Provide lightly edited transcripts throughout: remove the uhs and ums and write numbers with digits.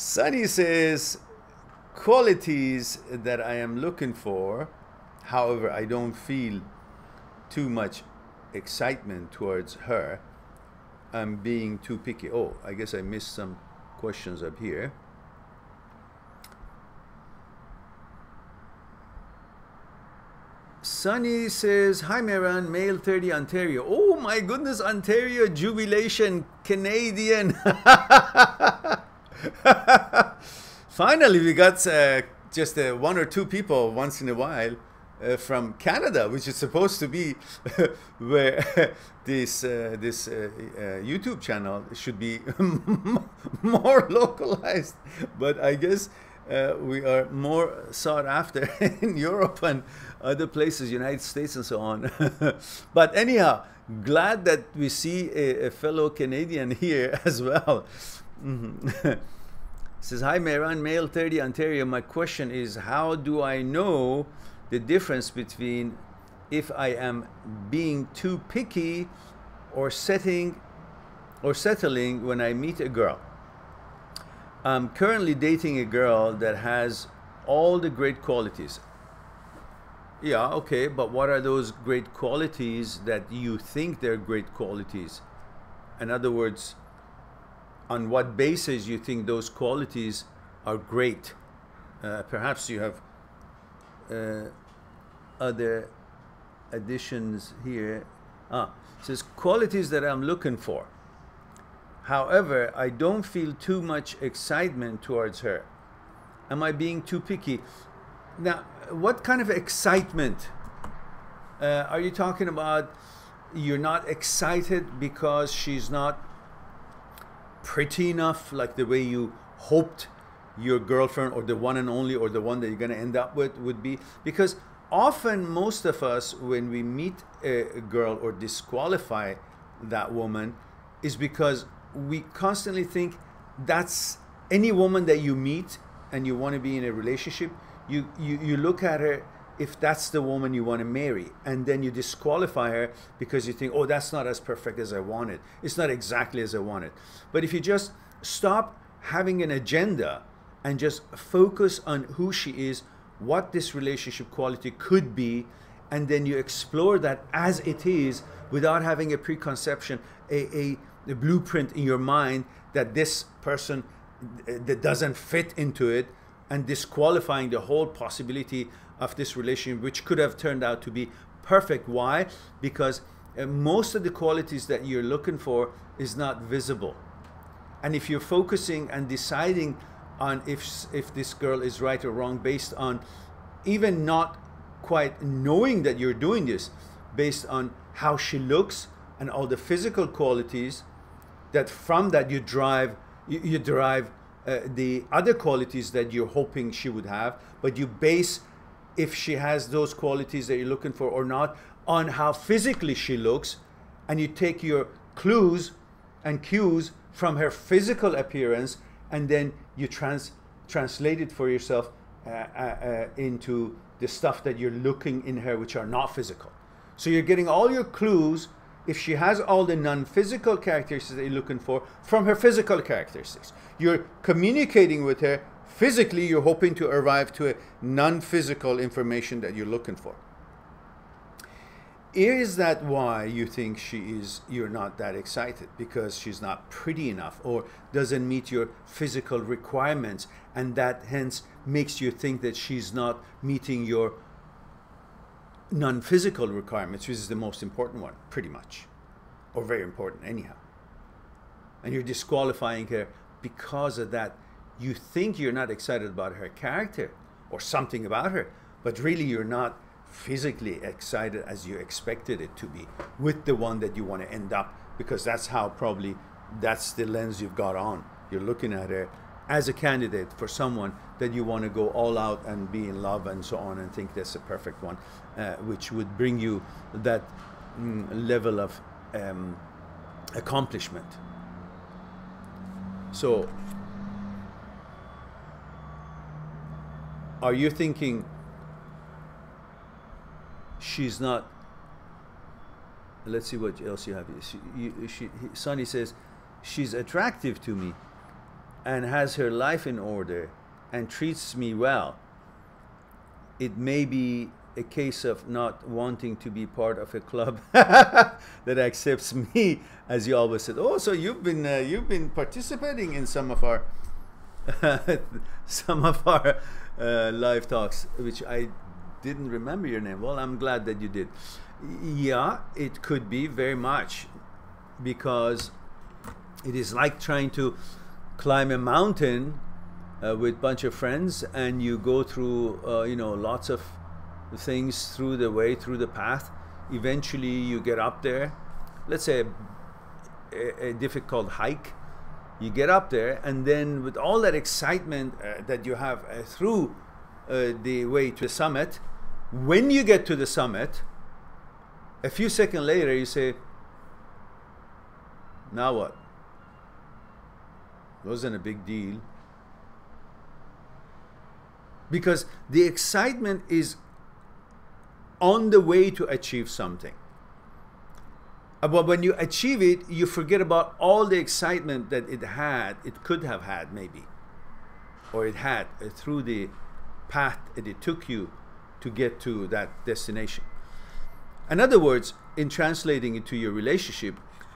Sunny says, qualities that I am looking for, however, I don't feel too much excitement towards her. I'm being too picky. Oh, I guess I missed some questions up here. Sunny says, hi Mehran, male 30, Ontario. Oh my goodness, Ontario, jubilation, Canadian. Finally, we got just one or two people once in a while from Canada, which is supposed to be where this YouTube channel should be more localized. But I guess we are more sought after in Europe and other places, United States and so on. But anyhow, glad that we see a fellow Canadian here as well. Says, hi Mehran, male 30, Ontario. My question is, how do I know the difference between if I am being too picky or settling when I meet a girl? I'm currently dating a girl that has all the great qualities. Yeah, okay, but what are those great qualities that you think they're great qualities? In other words, on what basis you think those qualities are great? Perhaps you have other additions here. It says, qualities that I'm looking for. However, I don't feel too much excitement towards her. Am I being too picky? Now, what kind of excitement? Are you talking about you're not excited because she's not pretty enough, like the way you hoped your girlfriend or the one and only or the one that you're going to end up with would be? Because often most of us, when we meet a girl or disqualify that woman, is because we constantly think that's any woman that you meet and you want to be in a relationship, you look at her, if that's the woman you want to marry, and then you disqualify her because you think, oh, that's not as perfect as I wanted. It's not exactly as I wanted. But if you just stop having an agenda and just focus on who she is, what this relationship quality could be, and then you explore that as it is without having a preconception, a blueprint in your mind that this person that doesn't fit into it, and disqualifying the whole possibility of this relationship, which could have turned out to be perfect. Why? Because most of the qualities that you're looking for is not visible. And if you're focusing and deciding on if this girl is right or wrong based on even not quite knowing that you're doing this, based on how she looks and all the physical qualities, that from that you derive the other qualities that you're hoping she would have, but you base if she has those qualities that you're looking for or not on how physically she looks, and you take your clues and cues from her physical appearance, and then you translate it for yourself into the stuff that you're looking in her, which are not physical. So you're getting all your clues, if she has all the non-physical characteristics that you're looking for, from her physical characteristics. You're communicating with her physically, you're hoping to arrive to a non-physical information that you're looking for. Is that why you think you're not that excited? Because she's not pretty enough or doesn't meet your physical requirements, and that hence makes you think that she's not meeting your non-physical requirements, which is the most important one, pretty much, or very important anyhow. And you're disqualifying her because of that. You think you're not excited about her character or something about her, but really you're not physically excited as you expected it to be with the one that you want to end up, because that's how probably that's the lens you've got on. You're looking at her as a candidate for someone that you want to go all out and be in love and so on, and think that's the perfect one, which would bring you that level of accomplishment. So are you thinking she's not? Let's see what else you have. Sonny says, she's attractive to me, and has her life in order and treats me well, it may be a case of not wanting to be part of a club that accepts me, as you always said. Oh, so you've been participating in some of our live talks, which I didn't remember your name. Well, I'm glad that you did. Yeah, it could be very much, because it is like trying to climb a mountain with a bunch of friends, and you go through lots of things through the path. Eventually you get up there, let's say a difficult hike, you get up there, and then with all that excitement that you have through the way to the summit, when you get to the summit, a few seconds later you say, now what? Wasn't a big deal. Because the excitement is on the way to achieve something. But when you achieve it, you forget about all the excitement that it could have had maybe, or it had through the path that it took you to get to that destination. In other words, in translating it to your relationship,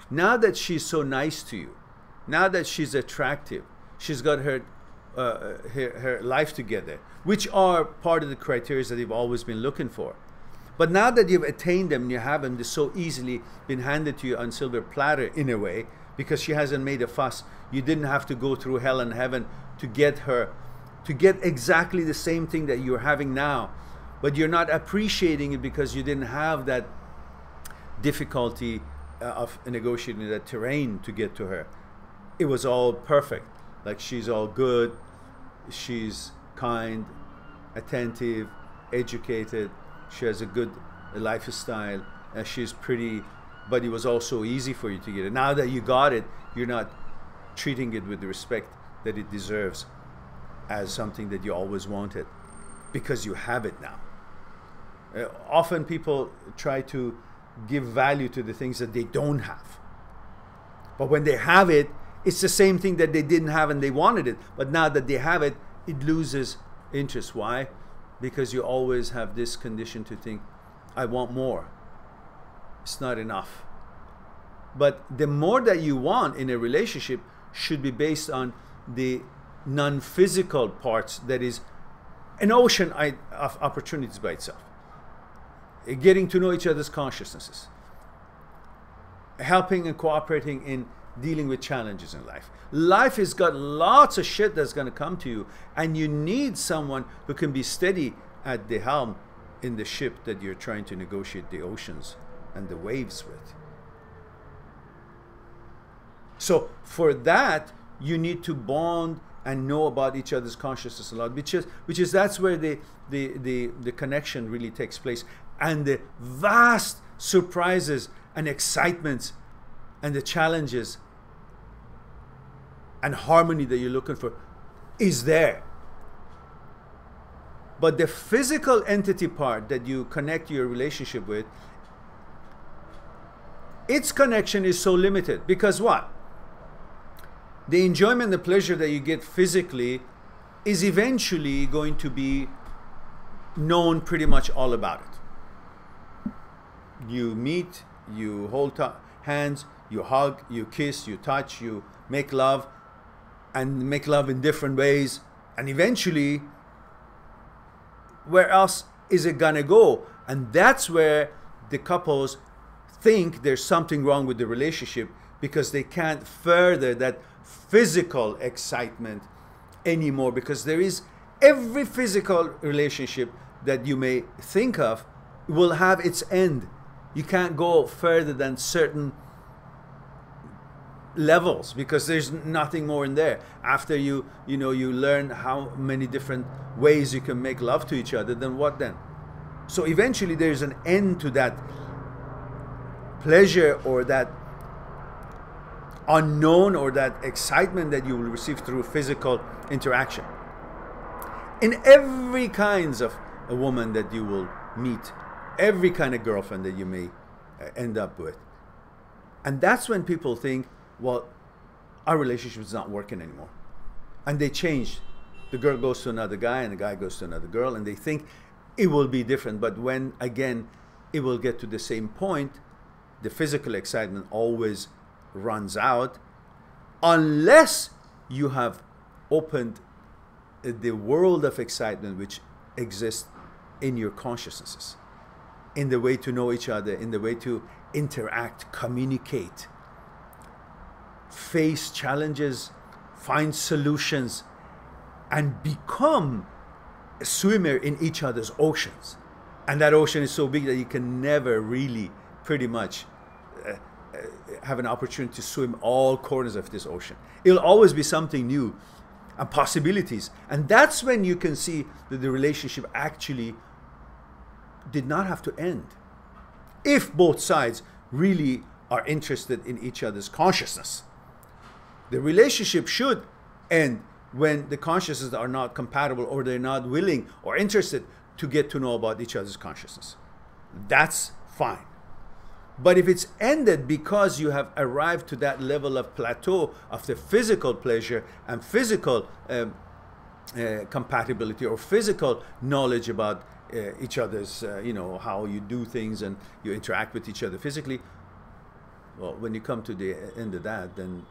now that she's so nice to you, now that she's attractive, she's got her life together, which are part of the criteria that you've always been looking for. But now that you've attained them and you have them, they're so easily been handed to you on silver platter in a way, because she hasn't made a fuss. You didn't have to go through hell and heaven to get her, to get exactly the same thing that you're having now. But you're not appreciating it because you didn't have that difficulty of negotiating that terrain to get to her. It was all perfect. Like, she's all good, she's kind, attentive, educated, she has a good lifestyle, she's pretty, but it was also easy for you to get it. Now that you got it, you're not treating it with the respect that it deserves as something that you always wanted, because you have it now. Often people try to give value to the things that they don't have. But when they have it, it's the same thing that they didn't have and they wanted it. But now that they have it, it loses interest. Why? Because you always have this condition to think, I want more. It's not enough. But the more that you want in a relationship should be based on the non-physical parts, that is an ocean of opportunities by itself. Getting to know each other's consciousnesses. Helping and cooperating in dealing with challenges in life. Life has got lots of shit that's going to come to you, and you need someone who can be steady at the helm in the ship that you're trying to negotiate the oceans and the waves with. So for that, you need to bond and know about each other's consciousness a lot, which is that's where the connection really takes place, and the vast surprises and excitements and the challenges and harmony that you're looking for is there. But the physical entity part that you connect your relationship with, its connection is so limited, because what? The enjoyment, the pleasure that you get physically is eventually going to be known pretty much all about it. You meet, you hold hands, you hug, you kiss, you touch, you make love, and make love in different ways. And eventually, where else is it gonna go? And that's where the couples think there's something wrong with the relationship, because they can't further that physical excitement anymore, because there is every physical relationship that you may think of will have its end. You can't go further than certain levels, because there's nothing more in there. After you learn how many different ways you can make love to each other, then what then? So eventually there's an end to that pleasure, or that unknown, or that excitement that you will receive through physical interaction. In every kinds of a woman that you will meet, every kind of girlfriend that you may end up with. And that's when people think, well, our relationship is not working anymore. and they change. The girl goes to another guy and the guy goes to another girl, and they think it will be different. But when, again, it will get to the same point, the physical excitement always runs out, unless you have opened the world of excitement which exists in your consciousnesses, in the way to know each other, in the way to interact, communicate, face challenges, find solutions, and become a swimmer in each other's oceans. And that ocean is so big that you can never really pretty much have an opportunity to swim all corners of this ocean. It'll always be something new and possibilities. And that's when you can see that the relationship actually did not have to end, if both sides really are interested in each other's consciousness. The relationship should end when the consciousnesses are not compatible, or they're not willing or interested to get to know about each other's consciousness. That's fine. But if it's ended because you have arrived to that level of plateau of the physical pleasure and physical compatibility, or physical knowledge about each other's, how you do things and you interact with each other physically, well, when you come to the end of that, then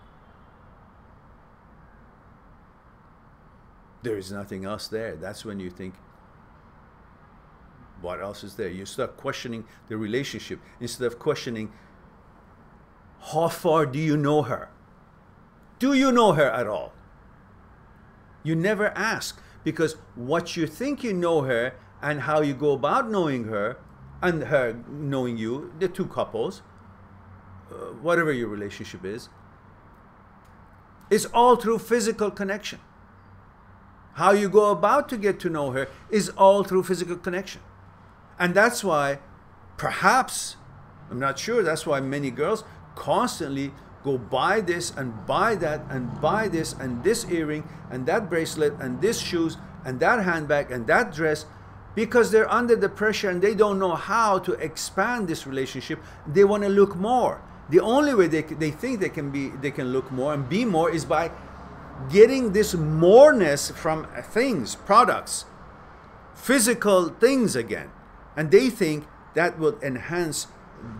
there is nothing else there. That's when you think, what else is there? You start questioning the relationship instead of questioning, how far do you know her? Do you know her at all? You never ask, because what you think you know her and how you go about knowing her and her knowing you, the two couples, whatever your relationship is all through physical connection. How you go about to get to know her is all through physical connection. And that's why, perhaps, I'm not sure, that's why many girls constantly go buy this and buy that and buy this and this earring and that bracelet and this shoes and that handbag and that dress, because they're under the pressure and they don't know how to expand this relationship. They want to look more. The only way they think they can look more and be more is by getting this moreness from things, products, physical things again. And they think that will enhance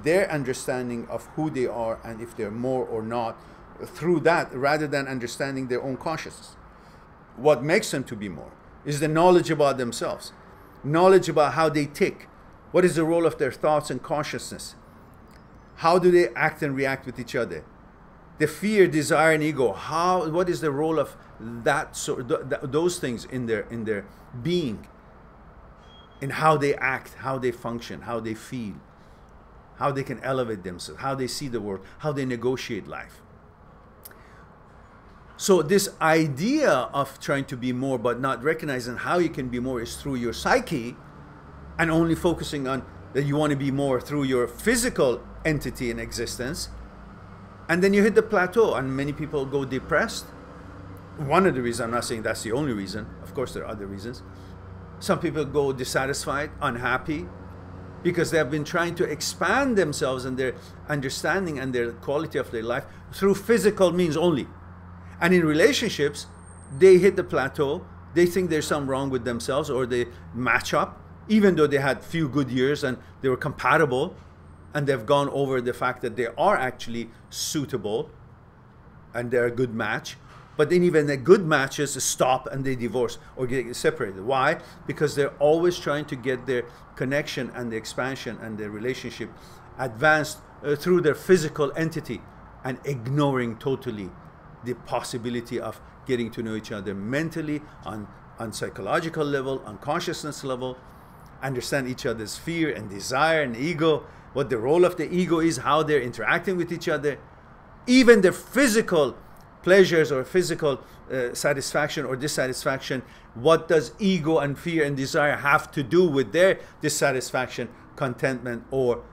their understanding of who they are and if they're more or not through that, rather than understanding their own consciousness. What makes them to be more is the knowledge about themselves, knowledge about how they tick, what is the role of their thoughts and consciousness, how do they act and react with each other, the fear, desire, and ego. What is the role of that those things in their being, in how they act, how they function, how they feel, how they can elevate themselves, how they see the world, how they negotiate life. So this idea of trying to be more but not recognizing how you can be more is through your psyche, and only focusing on that you want to be more through your physical entity and existence. And then you hit the plateau, and many people go depressed. One of the reasons, I'm not saying that's the only reason, of course there are other reasons. Some people go dissatisfied, unhappy, because they have been trying to expand themselves and their understanding and their quality of their life through physical means only. And in relationships, they hit the plateau, they think there's something wrong with themselves, or they match up, even though they had few good years and they were compatible, and they've gone over the fact that they are actually suitable and they're a good match. But then even the good matches stop and they divorce or get separated. Why? Because they're always trying to get their connection and the expansion and their relationship advanced through their physical entity, and ignoring totally the possibility of getting to know each other mentally, on psychological level, on consciousness level, understand each other's fear and desire and ego, what the role of the ego is, how they're interacting with each other, even their physical pleasures or physical satisfaction or dissatisfaction. What does ego and fear and desire have to do with their dissatisfaction, contentment, or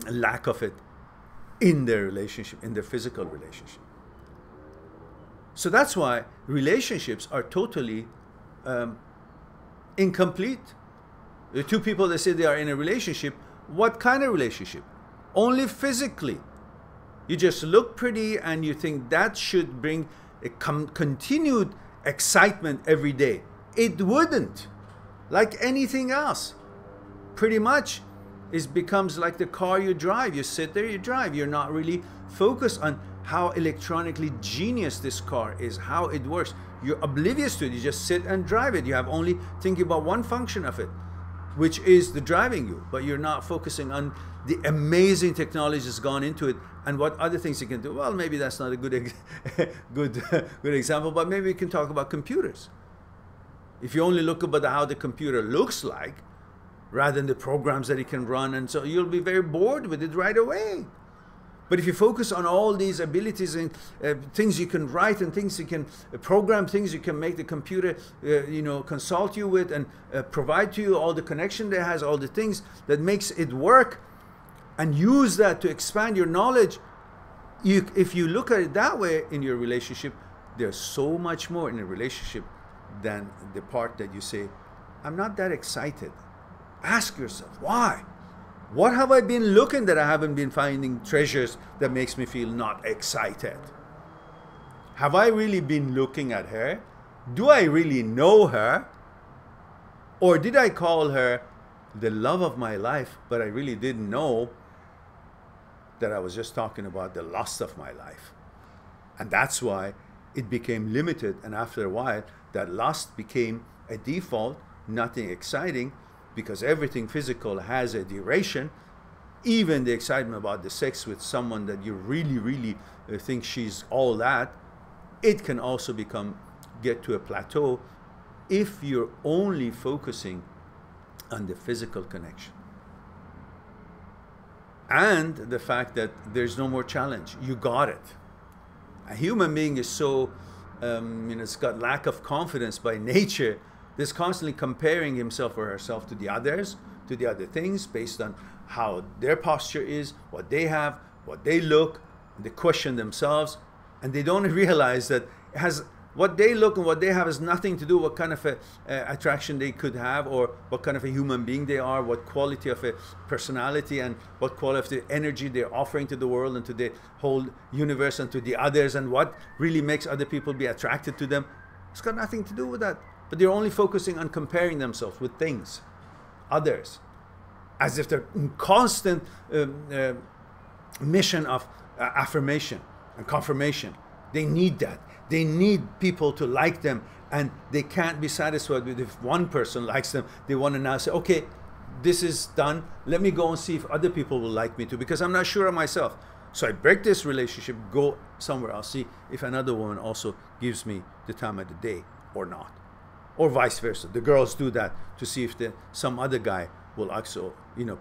lack of it in their relationship, in their physical relationship? So that's why relationships are totally incomplete. The two people that say they are in a relationship, what kind of relationship? Only physically. You just look pretty and you think that should bring a continued excitement every day. It wouldn't. Like anything else. Pretty much, it becomes like the car you drive. You sit there, you drive. You're not really focused on how electronically genius this car is, how it works. You're oblivious to it. You just sit and drive it. You have only thinking about one function of it, which is the driving you. But you're not focusing on the amazing technology that's gone into it and what other things you can do. Well, maybe that's not a good example, but maybe we can talk about computers. If you only look about how the computer looks like, rather than the programs that it can run, and so you'll be very bored with it right away. But if you focus on all these abilities and things you can write and things you can program, things you can make the computer consult you with and provide to you all the connection that has, all the things that makes it work, and use that to expand your knowledge, if you look at it that way in your relationship, there's so much more in a relationship than the part that you say, I'm not that excited. Ask yourself, why? What have I been looking that I haven't been finding treasures that makes me feel not excited? Have I really been looking at her? Do I really know her? Or did I call her the love of my life, but I really didn't know that I was just talking about the lust of my life? And that's why it became limited, and after a while, that lust became a default, nothing exciting, because everything physical has a duration. Even the excitement about the sex with someone that you really, really think she's all that, it can also get to a plateau if you're only focusing on the physical connection. And the fact that there's no more challenge. You got it. A human being is so, it's got lack of confidence by nature. There's constantly comparing himself or herself to the others, to the other things, based on how their posture is, what they have, what they look. They question themselves, and they don't realize that it has what they look and what they have has nothing to do what kind of a attraction they could have, or what kind of a human being they are, what quality of a personality and what quality of the energy they're offering to the world and to the whole universe and to the others, and what really makes other people be attracted to them. It's got nothing to do with that. But they're only focusing on comparing themselves with things, others, as if they're in constant mission of affirmation and confirmation. They need that. They need people to like them, and they can't be satisfied with if one person likes them. They want to now say, okay, this is done. Let me go and see if other people will like me too, because I'm not sure of myself. So I break this relationship, go somewhere else, see if another woman also gives me the time of the day or not. Or vice versa. The girls do that to see if some other guy will also,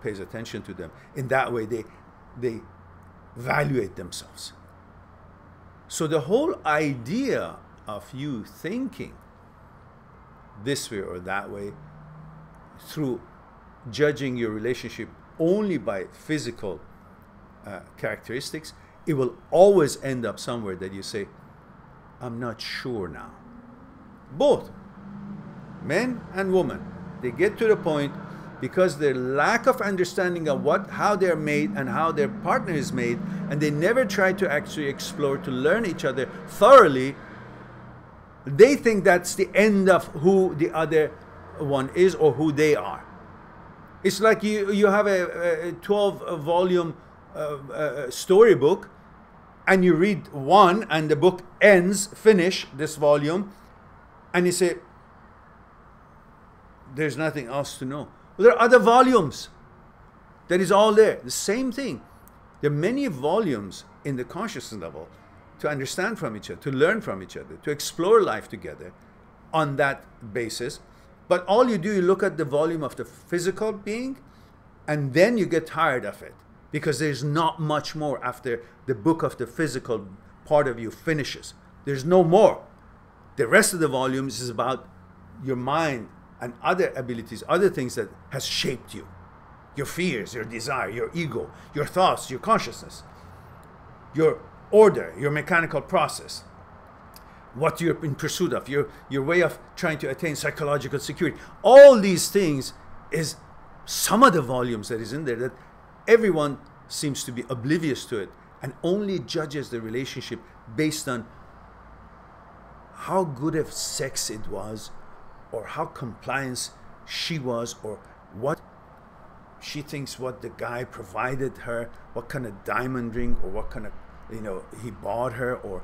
pays attention to them. In that way, they evaluate themselves. So the whole idea of you thinking this way or that way, through judging your relationship only by physical characteristics, it will always end up somewhere that you say, I'm not sure now. Both men and women, they get to the point, because their lack of understanding of how they're made and how their partner is made, and they never try to actually explore to learn each other thoroughly, they think that's the end of who the other one is or who they are. It's like you have a 12-volume storybook, and you read one, and the book ends, finish this volume, and you say, there's nothing else to know. Well, there are other volumes. That is all there. The same thing. There are many volumes in the consciousness level to understand from each other, to learn from each other, to explore life together on that basis. But all you do, you look at the volume of the physical being, and then you get tired of it, because there's not much more after the book of the physical part of you finishes. There's no more. The rest of the volumes is about your mind and other abilities, other things that has shaped you. Your fears, your desire, your ego, your thoughts, your consciousness, your order, your mechanical process, what you're in pursuit of, your way of trying to attain psychological security. All these things is some of the volumes that is in there that everyone seems to be oblivious to it, and only judges the relationship based on how good of sex it was, or how compliant she was, or what she thinks what the guy provided her, what kind of diamond ring, or what kind of, he bought her, or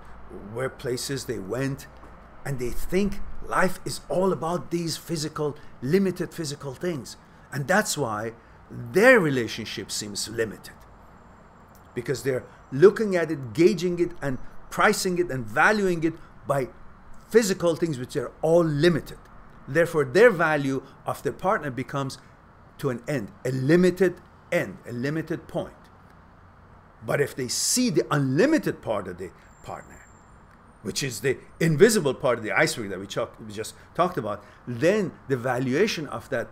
where places they went. And they think life is all about these limited physical things. And that's why their relationship seems limited. Because they're looking at it, gauging it, and pricing it, and valuing it by physical things which are all limited. Therefore, their value of their partner becomes to an end, a limited end, a limited point. But if they see the unlimited part of the partner, which is the invisible part of the iceberg that we just talked about, then the valuation of that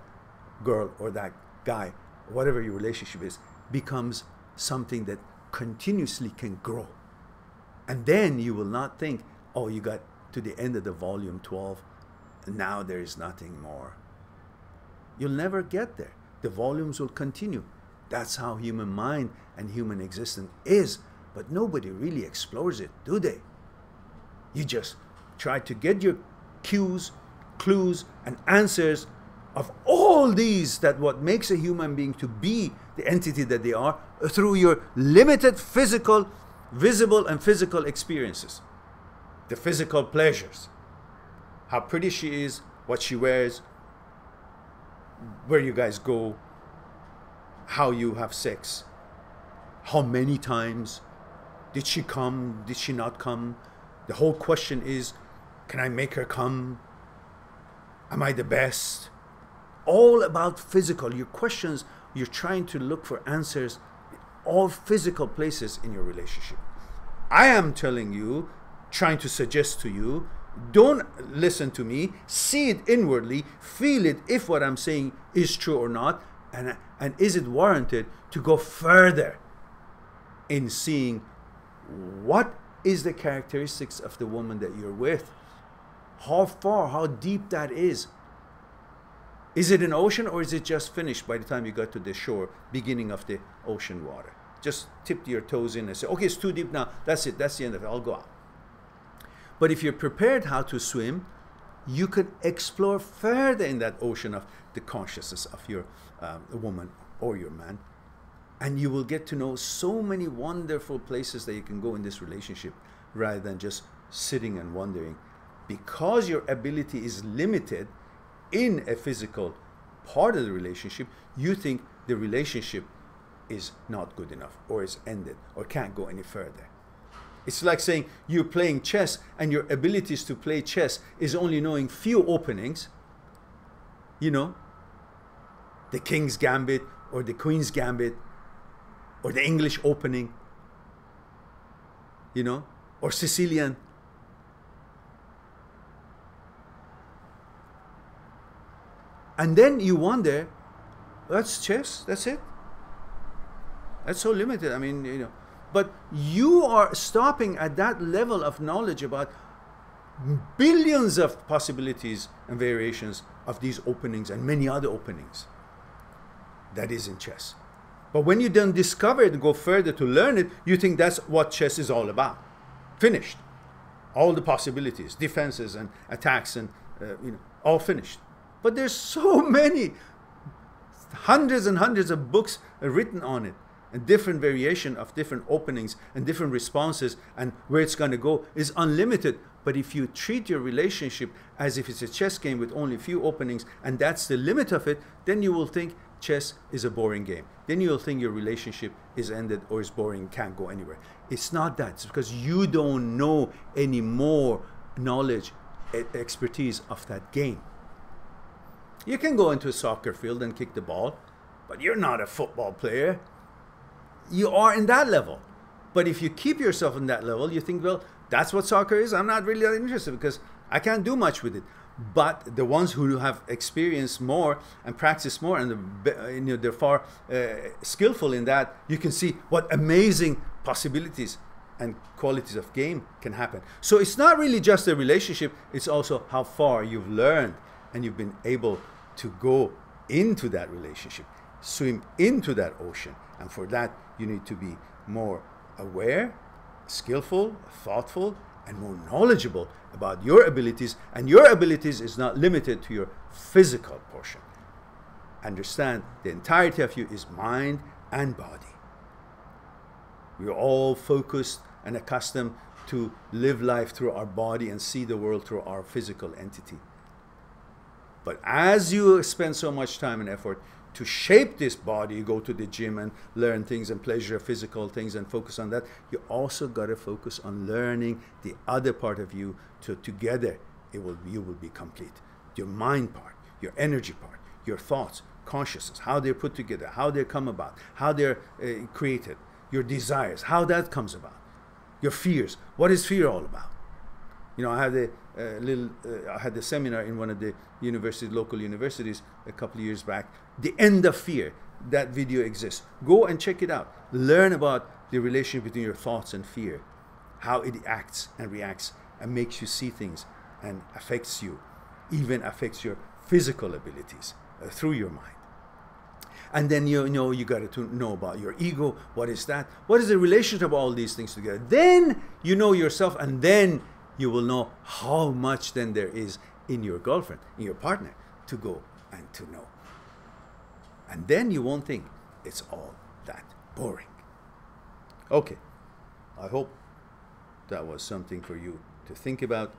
girl or that guy, whatever your relationship is, becomes something that continuously can grow. And then you will not think, oh, you got to the end of the volume 12, and now there is nothing more. You'll never get there. The volumes will continue. That's how human mind and human existence is. But nobody really explores it, do they? You just try to get your cues, clues, and answers of all these, that what makes a human being to be the entity that they are, through your limited physical, visible and physical experiences. The physical pleasures. How pretty she is, what she wears, where you guys go, how you have sex, how many times, did she come, did she not come? The whole question is, can I make her come? Am I the best? All about physical. Your questions, you're trying to look for answers, all physical places in your relationship. I am telling you, trying to suggest to you, don't listen to me, see it inwardly, feel it if what I'm saying is true or not, and is it warranted to go further in seeing what is the characteristics of the woman that you're with, how far, how deep that is. Is it an ocean, or is it just finished by the time you got to the shore, beginning of the ocean water? Just tip your toes in and say, okay, it's too deep now, that's it, that's the end of it, I'll go out. But if you're prepared how to swim, you could explore further in that ocean of the consciousness of your woman or your man. And you will get to know so many wonderful places that you can go in this relationship, rather than just sitting and wondering. Because your ability is limited in a physical part of the relationship, you think the relationship is not good enough, or is ended, or can't go any further. It's like saying you're playing chess and your abilities to play chess is only knowing few openings. The King's Gambit, or the Queen's Gambit, or the English opening, or Sicilian. And then you wonder, that's chess, that's it? That's so limited. I mean, but you are stopping at that level of knowledge about billions of possibilities and variations of these openings and many other openings. That is in chess. But when you then discover it and go further to learn it, you think that's what chess is all about. Finished. All the possibilities, defenses and attacks, and all finished. But there's so many, hundreds and hundreds of books written on it, and different variation of different openings and different responses, and where it's going to go is unlimited. But if you treat your relationship as if it's a chess game with only a few openings, and that's the limit of it, then you will think chess is a boring game. Then you'll think your relationship is ended, or is boring, can't go anywhere. It's not that. It's because you don't know any more knowledge, expertise of that game. You can go into a soccer field and kick the ball, but you're not a football player. You are in that level. But if you keep yourself in that level, you think, well, that's what soccer is. I'm not really that interested because I can't do much with it. But the ones who have experienced more and practiced more, and they're far skillful in that, you can see what amazing possibilities and qualities of game can happen. So it's not really just a relationship, it's also how far you've learned and you've been able to go into that relationship, swim into that ocean. And for that, you need to be more aware, skillful, thoughtful, and more knowledgeable about your abilities, and your abilities is not limited to your physical portion. Understand, the entirety of you is mind and body. We're all focused and accustomed to live life through our body and see the world through our physical entity. But as you spend so much time and effort to shape this body, you go to the gym and learn things and pleasure physical things and focus on that, you also got to focus on learning the other part of you, so together you will be complete. Your mind part, your energy part, your thoughts, consciousness, how they're put together, how they come about, how they're created, your desires, how that comes about, your fears. What is fear all about? You know, I had a seminar in one of the local universities a couple of years back. The End of Fear. That video exists. Go and check it out. Learn about the relationship between your thoughts and fear, how it acts and reacts and makes you see things and affects you, even affects your physical abilities through your mind. And then you got to know about your ego. What is that? What is the relationship of all these things together? Then you know yourself, and then you will know how much then there is in your girlfriend, in your partner, to go and to know. And then you won't think it's all that boring. Okay, I hope that was something for you to think about.